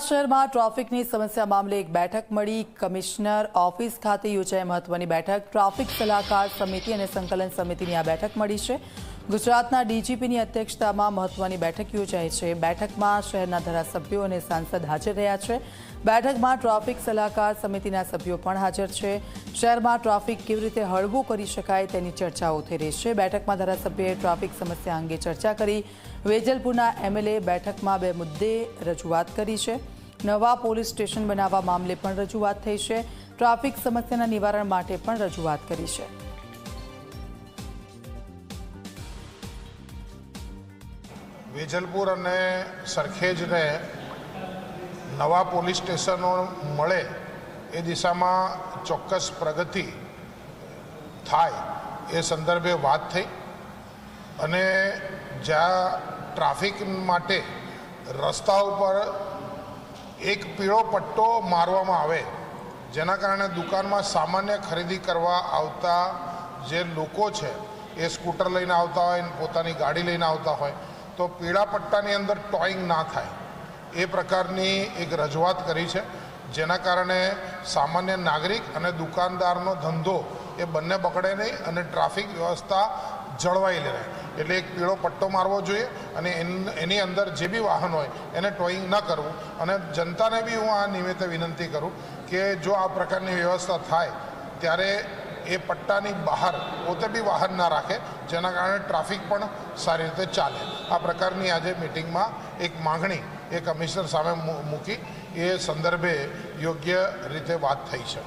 અમદાવાદ શહેરમાં ટ્રાફિકની સમસ્યા મામલે એક બેઠક મળી। કમિશનર ઓફિસ ખાતે યોજાઈ મહત્વની બેઠક। ટ્રાફિક સલાહકાર સમિતિ અને સંકલન સમિતિની આ બેઠક મળી છે। ગુજરાતના ડીજીપીની અધ્યક્ષતામાં મહત્વની બેઠક યોજાઈ છે। બેઠકમાં શહેરના ધારાસભ્યો અને સાંસદ હાજર રહ્યા છે। બેઠકમાં ટ્રાફિક સલાહકાર સમિતિના સભ્યો પણ હાજર છે। શહેરમાં ટ્રાફિક કેવી રીતે હળવું કરી શકાય તેની ચર્ચાઓ થઈ રહી છે। બેઠકમાં ધારાસભ્યોએ ટ્રાફિક સમસ્યા અંગે ચર્ચા કરી। વેજલપુરના એમએલએ બેઠકમાં બે મુદ્દે રજૂઆત કરી છે। નવા પોલીસ સ્ટેશન બનાવવા મામલે પણ રજૂઆત થઈ છે। ટ્રાફિક સમસ્યાના નિવારણ માટે પણ રજૂઆત કરી છે। વેજલપુર અને સરખેજને નવા પોલીસ સ્ટેશનો મળે એ દિશામાં ચોક્કસ પ્રગતિ થાય એ સંદર્ભે વાત થઈ અને જ્યાં ટ્રાફિક માટે રસ્તા ઉપર એક પીળો પટ્ટો મારવામાં આવે જેના કારણે દુકાનમાં સામાન્ય ખરીદી કરવા આવતા જે લોકો છે એ સ્કૂટર લઈને આવતા હોય પોતાની ગાડી લઈને આવતા હોય તો પીળા પટ્ટાની અંદર ટોઈંગ ના થાય એ પ્રકારની એક રજૂઆત કરી છે। જેના કારણે સામાન્ય નાગરિક અને દુકાનદારનો ધંધો એ બંને બગડે નહીં અને ટ્રાફિક વ્યવસ્થા જળવાઈ રહે। એટલે એક પીળો પટ્ટો મારવો જોઈએ અને એની અંદર જે બી વાહન હોય એને ટોઈંગ ન કરવું। અને જનતાને બી હું આ નિમિત્તે વિનંતી કરું કે જો આ પ્રકારની વ્યવસ્થા થાય ત્યારે એ પટ્ટાની બહાર પોતે બી વાહન ના રાખે જેના કારણે ટ્રાફિક પણ સારી રીતે ચાલે। આ પ્રકારની આજે મિટિંગમાં એક માંગણી એ કમિશનર સામે મૂકી એ સંદર્ભે યોગ્ય રીતે વાત થઈ છે।